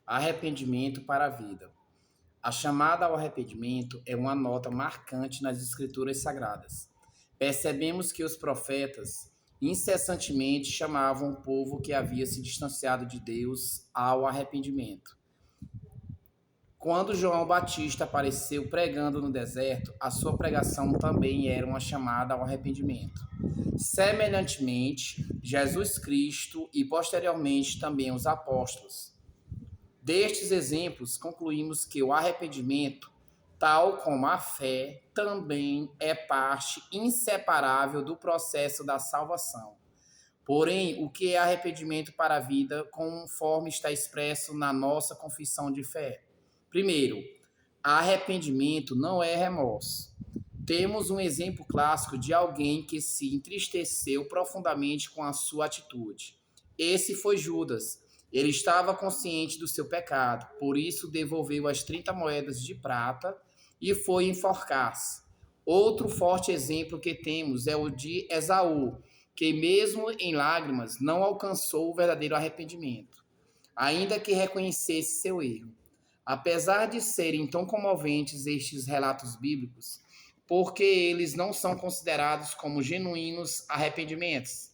Arrependimento para a vida. A chamada ao arrependimento é uma nota marcante nas Escrituras Sagradas. Percebemos que os profetas incessantemente chamavam o povo que havia se distanciado de Deus ao arrependimento. Quando João Batista apareceu pregando no deserto, a sua pregação também era uma chamada ao arrependimento. Semelhantemente, Jesus Cristo e posteriormente também os apóstolos. Destes exemplos, concluímos que o arrependimento, tal como a fé, também é parte inseparável do processo da salvação. Porém, o que é arrependimento para a vida, conforme está expresso na nossa confissão de fé? Primeiro, arrependimento não é remorso. Temos um exemplo clássico de alguém que se entristeceu profundamente com a sua atitude. Esse foi Judas. Ele estava consciente do seu pecado, por isso devolveu as 30 moedas de prata e foi enforcar-se. Outro forte exemplo que temos é o de Esaú, que mesmo em lágrimas não alcançou o verdadeiro arrependimento, ainda que reconhecesse seu erro. Apesar de serem tão comoventes estes relatos bíblicos, porque eles não são considerados como genuínos arrependimentos?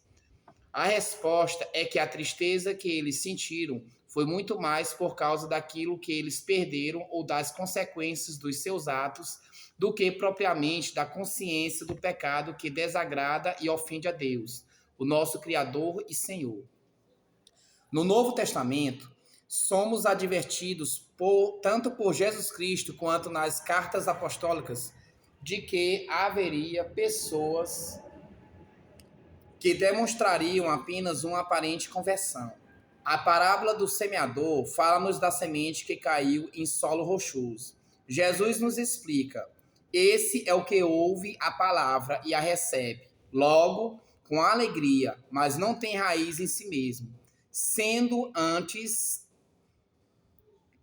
A resposta é que a tristeza que eles sentiram foi muito mais por causa daquilo que eles perderam ou das consequências dos seus atos do que propriamente da consciência do pecado que desagrada e ofende a Deus, o nosso Criador e Senhor. No Novo Testamento, somos advertidos tanto por Jesus Cristo quanto nas cartas apostólicas de que haveria pessoas que demonstrariam apenas uma aparente conversão. A parábola do semeador fala-nos da semente que caiu em solo rochoso. Jesus nos explica: esse é o que ouve a palavra e a recebe, logo, com alegria, mas não tem raiz em si mesmo, sendo antes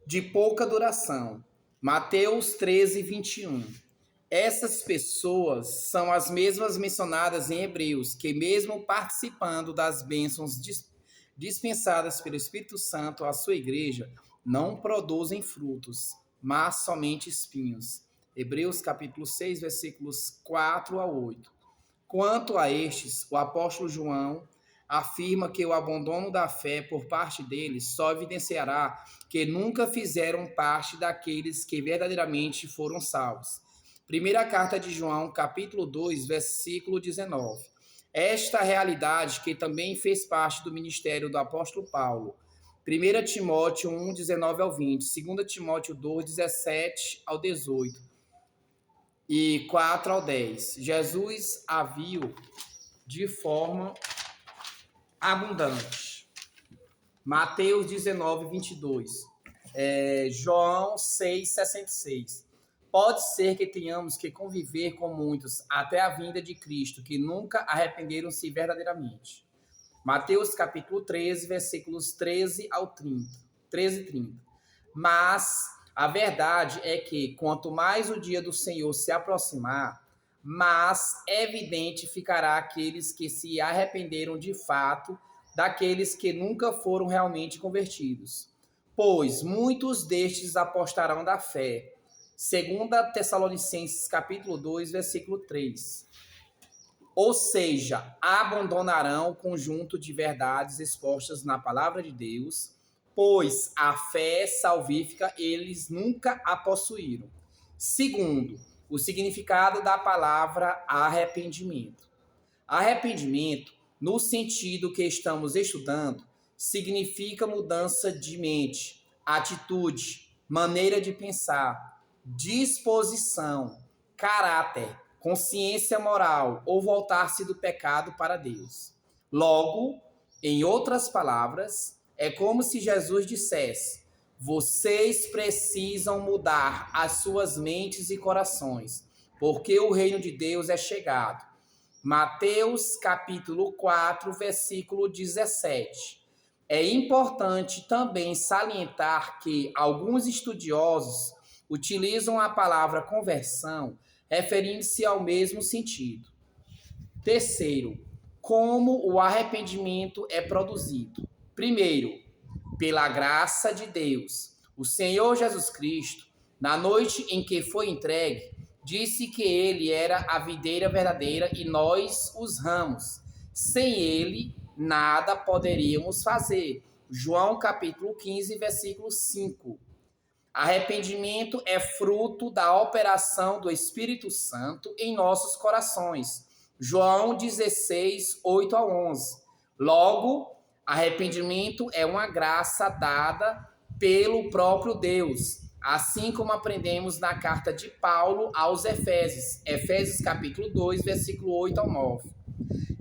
de pouca duração. Mateus 13, 21. Essas pessoas são as mesmas mencionadas em Hebreus, que mesmo participando das bênçãos dispensadas pelo Espírito Santo à sua igreja, não produzem frutos, mas somente espinhos. Hebreus capítulo 6, versículos 4 a 8. Quanto a estes, o apóstolo João afirma que o abandono da fé por parte deles só evidenciará que nunca fizeram parte daqueles que verdadeiramente foram salvos. Primeira carta de João, capítulo 2, versículo 19. Esta realidade que também fez parte do ministério do apóstolo Paulo. 1 Timóteo 1, 19 ao 20. 2 Timóteo 2, 17 ao 18. E 4 ao 10. Jesus a viu de forma abundante. Mateus 19, 22. João 6, 66. Pode ser que tenhamos que conviver com muitos até a vinda de Cristo, que nunca arrependeram-se verdadeiramente. Mateus capítulo 13, versículos 13 ao 30. 13 e 30. Mas a verdade é que, quanto mais o dia do Senhor se aproximar, mais evidente ficará aqueles que se arrependeram de fato daqueles que nunca foram realmente convertidos. Pois muitos destes apostarão da fé. 2 Tessalonicenses capítulo 2, versículo 3. Ou seja, abandonarão o conjunto de verdades expostas na palavra de Deus, pois a fé salvífica eles nunca a possuíram. Segundo, o significado da palavra arrependimento. Arrependimento, no sentido que estamos estudando, significa mudança de mente, atitude, maneira de pensar, disposição, caráter, consciência moral ou voltar-se do pecado para Deus. Logo, em outras palavras, é como se Jesus dissesse: vocês precisam mudar as suas mentes e corações, porque o reino de Deus é chegado. Mateus capítulo 4, versículo 17. É importante também salientar que alguns estudiosos utilizam a palavra conversão referindo-se ao mesmo sentido. Terceiro, como o arrependimento é produzido. Primeiro, pela graça de Deus. O Senhor Jesus Cristo, na noite em que foi entregue, disse que ele era a videira verdadeira e nós os ramos. Sem ele, nada poderíamos fazer. João capítulo 15, versículo 5. Arrependimento é fruto da operação do Espírito Santo em nossos corações. João 16, 8 a 11. Logo, arrependimento é uma graça dada pelo próprio Deus, assim como aprendemos na carta de Paulo aos Efésios, Efésios capítulo 2, versículo 8 ao 9.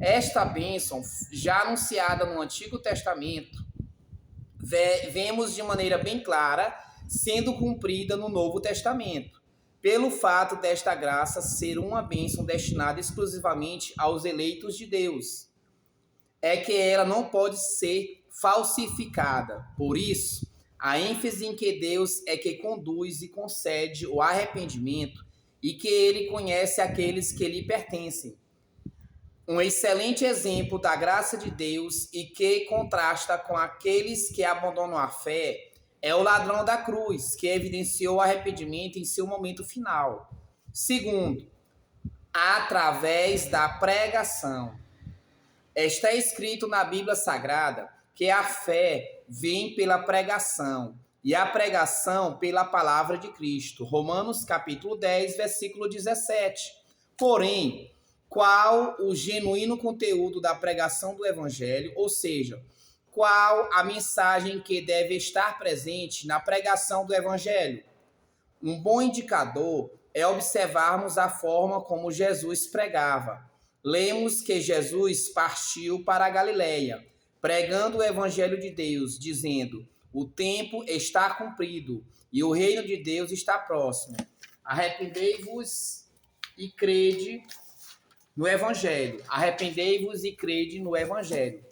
Esta bênção, já anunciada no Antigo Testamento, vemos de maneira bem clara sendo cumprida no Novo Testamento, pelo fato desta graça ser uma bênção destinada exclusivamente aos eleitos de Deus. É que ela não pode ser falsificada. Por isso, a ênfase em que Deus é que conduz e concede o arrependimento e que ele conhece aqueles que lhe pertencem. Um excelente exemplo da graça de Deus e que contrasta com aqueles que abandonam a fé é o ladrão da cruz, que evidenciou o arrependimento em seu momento final. Segundo, através da pregação. Está escrito na Bíblia Sagrada que a fé vem pela pregação e a pregação pela palavra de Cristo. Romanos capítulo 10, versículo 17. Porém, qual o genuíno conteúdo da pregação do Evangelho, ou seja, qual a mensagem que deve estar presente na pregação do Evangelho? Um bom indicador é observarmos a forma como Jesus pregava. Lemos que Jesus partiu para a Galileia, pregando o Evangelho de Deus, dizendo: o tempo está cumprido e o reino de Deus está próximo. Arrependei-vos e crede no Evangelho. Arrependei-vos e crede no Evangelho.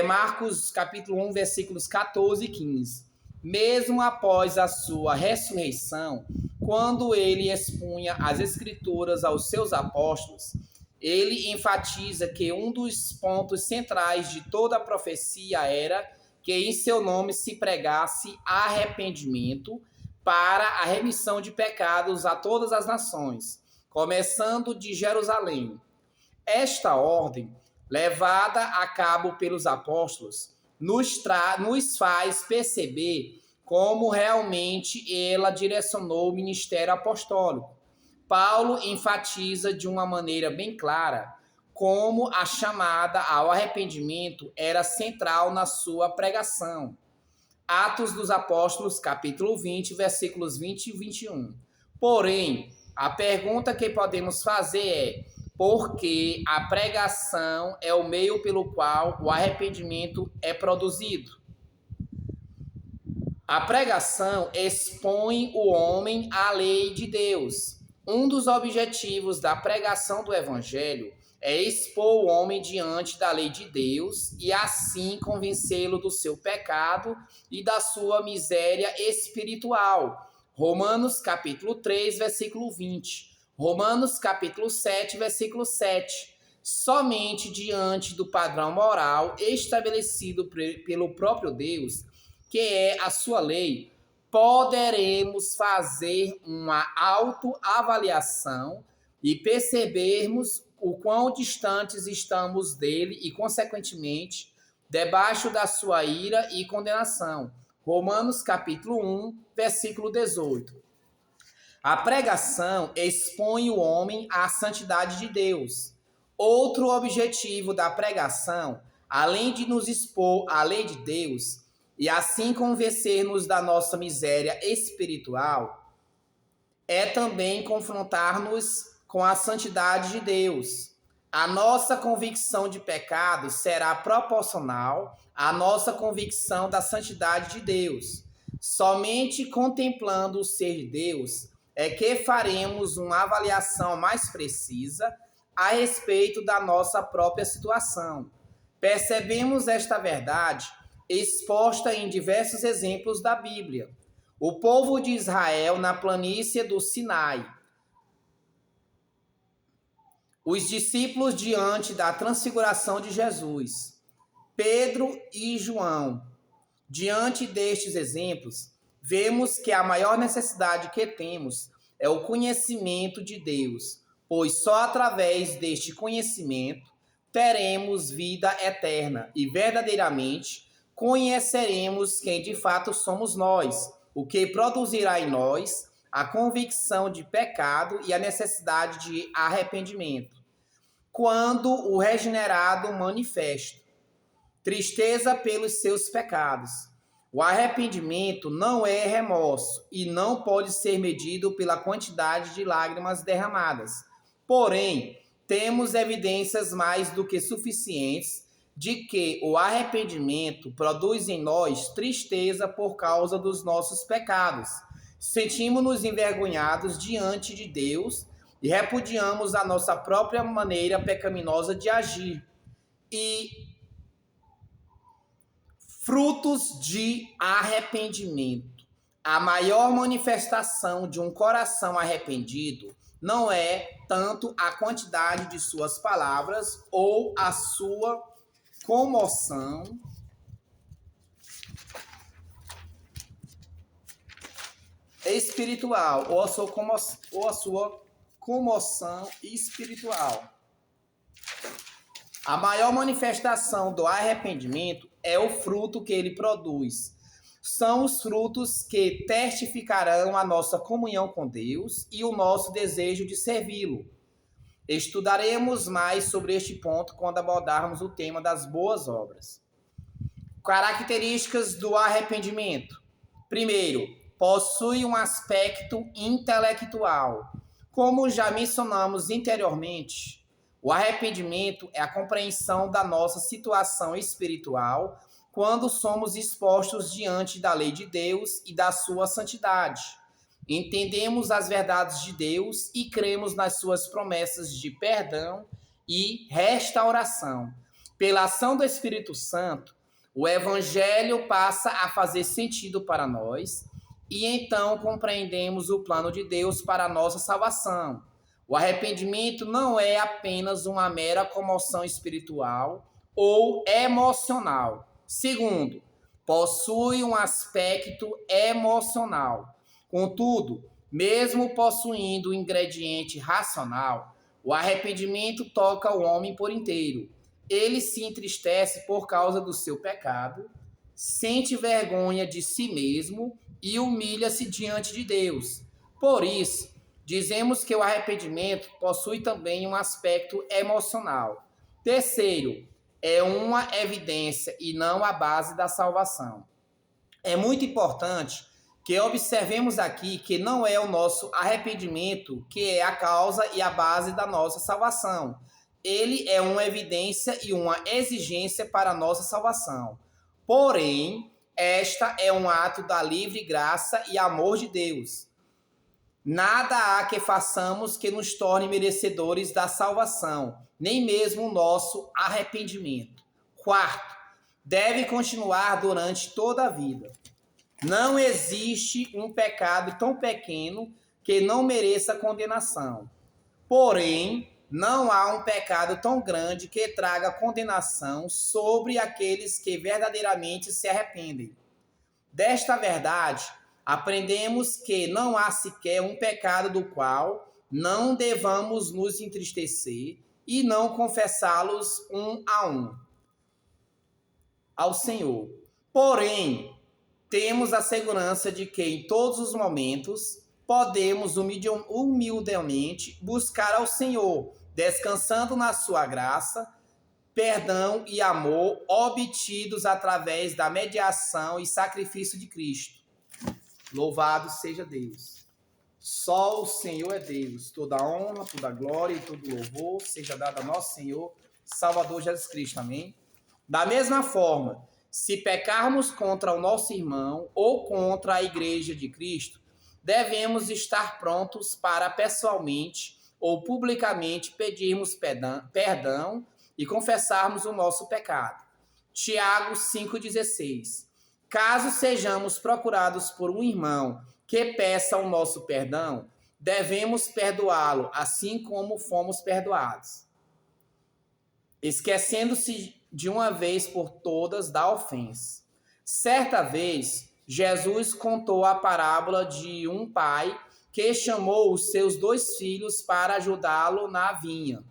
Marcos capítulo 1, versículos 14 e 15. Mesmo após a sua ressurreição, quando ele expunha as escrituras aos seus apóstolos, ele enfatiza que um dos pontos centrais de toda a profecia era que em seu nome se pregasse arrependimento para a remissão de pecados a todas as nações, começando de Jerusalém. Esta ordem, levada a cabo pelos apóstolos, nos faz perceber como realmente ela direcionou o ministério apostólico. Paulo enfatiza de uma maneira bem clara como a chamada ao arrependimento era central na sua pregação. Atos dos Apóstolos, capítulo 20, versículos 20 e 21. Porém, a pergunta que podemos fazer é: por que a pregação é o meio pelo qual o arrependimento é produzido? A pregação expõe o homem à lei de Deus. Um dos objetivos da pregação do Evangelho é expor o homem diante da lei de Deus e assim convencê-lo do seu pecado e da sua miséria espiritual. Romanos capítulo 3, versículo 20. Romanos capítulo 7, versículo 7. Somente diante do padrão moral estabelecido pelo próprio Deus, que é a sua lei, poderemos fazer uma autoavaliação e percebermos o quão distantes estamos dele e, consequentemente, debaixo da sua ira e condenação. Romanos capítulo 1, versículo 18. A pregação expõe o homem à santidade de Deus. Outro objetivo da pregação, além de nos expor à lei de Deus e assim convencer-nos da nossa miséria espiritual, é também confrontar-nos com a santidade de Deus. A nossa convicção de pecado será proporcional à nossa convicção da santidade de Deus. Somente contemplando o ser de Deus é que faremos uma avaliação mais precisa a respeito da nossa própria situação. Percebemos esta verdade exposta em diversos exemplos da Bíblia. O povo de Israel na planície do Sinai. Os discípulos diante da transfiguração de Jesus. Pedro e João. Diante destes exemplos, vemos que a maior necessidade que temos é o conhecimento de Deus, pois só através deste conhecimento teremos vida eterna e verdadeiramente conheceremos quem de fato somos nós, o que produzirá em nós a convicção de pecado e a necessidade de arrependimento. Quando o regenerado manifesta tristeza pelos seus pecados. O arrependimento não é remorso e não pode ser medido pela quantidade de lágrimas derramadas. Porém, temos evidências mais do que suficientes de que o arrependimento produz em nós tristeza por causa dos nossos pecados. Sentimos-nos envergonhados diante de Deus e repudiamos a nossa própria maneira pecaminosa de agir. E frutos de arrependimento. A maior manifestação de um coração arrependido não é tanto a quantidade de suas palavras ou a sua comoção espiritual ou a sua comoção espiritual. A maior manifestação do arrependimento é o fruto que ele produz. São os frutos que testificarão a nossa comunhão com Deus e o nosso desejo de servi-lo. Estudaremos mais sobre este ponto quando abordarmos o tema das boas obras. Características do arrependimento. Primeiro, possui um aspecto intelectual. Como já mencionamos anteriormente, o arrependimento é a compreensão da nossa situação espiritual quando somos expostos diante da lei de Deus e da sua santidade. Entendemos as verdades de Deus e cremos nas suas promessas de perdão e restauração. Pela ação do Espírito Santo, o Evangelho passa a fazer sentido para nós e então compreendemos o plano de Deus para a nossa salvação. O arrependimento não é apenas uma mera comoção espiritual ou emocional. Segundo, possui um aspecto emocional. Contudo, mesmo possuindo o ingrediente racional, o arrependimento toca o homem por inteiro. Ele se entristece por causa do seu pecado, sente vergonha de si mesmo e humilha-se diante de Deus. Por isso, dizemos que o arrependimento possui também um aspecto emocional. Terceiro, é uma evidência e não a base da salvação. É muito importante que observemos aqui que não é o nosso arrependimento que é a causa e a base da nossa salvação. Ele é uma evidência e uma exigência para a nossa salvação. Porém, esta é um ato da livre graça e amor de Deus. Nada há que façamos que nos torne merecedores da salvação, nem mesmo o nosso arrependimento. Quarto, deve continuar durante toda a vida. Não existe um pecado tão pequeno que não mereça condenação. Porém, não há um pecado tão grande que traga condenação sobre aqueles que verdadeiramente se arrependem. Desta verdade, aprendemos que não há sequer um pecado do qual não devamos nos entristecer e não confessá-los um a um ao Senhor. Porém, temos a segurança de que em todos os momentos podemos humildemente buscar ao Senhor, descansando na sua graça, perdão e amor obtidos através da mediação e sacrifício de Cristo. Louvado seja Deus. Só o Senhor é Deus. Toda honra, toda glória e todo louvor seja dado a nosso Senhor, Salvador Jesus Cristo. Amém? Da mesma forma, se pecarmos contra o nosso irmão ou contra a igreja de Cristo, devemos estar prontos para pessoalmente ou publicamente pedirmos perdão e confessarmos o nosso pecado. Tiago 5,16. Caso sejamos procurados por um irmão que peça o nosso perdão, devemos perdoá-lo, assim como fomos perdoados. Esquecendo-se de uma vez por todas da ofensa. Certa vez, Jesus contou a parábola de um pai que chamou os seus 2 filhos para ajudá-lo na vinha.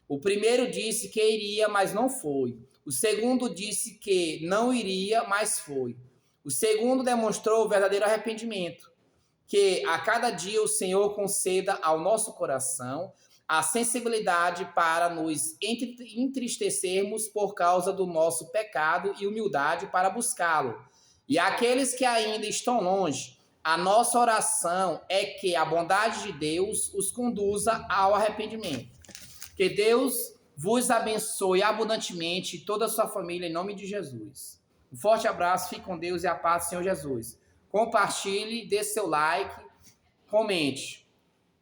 O primeiro disse que iria, mas não foi. O segundo disse que não iria, mas foi. O segundo demonstrou o verdadeiro arrependimento. Que a cada dia o Senhor conceda ao nosso coração a sensibilidade para nos entristecermos por causa do nosso pecado e humildade para buscá-lo. E aqueles que ainda estão longe, a nossa oração é que a bondade de Deus os conduza ao arrependimento. Que Deus vos abençoe abundantemente e toda a sua família, em nome de Jesus. Um forte abraço, fique com Deus e a paz do Senhor Jesus. Compartilhe, dê seu like, comente,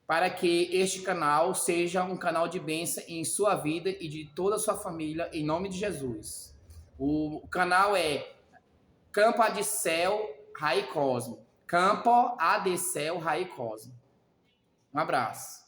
para que este canal seja um canal de bênção em sua vida e de toda a sua família, em nome de Jesus. O canal é Campo Adicel Rai Cosmo. Campo Adicel Rai Cosmo. Um abraço.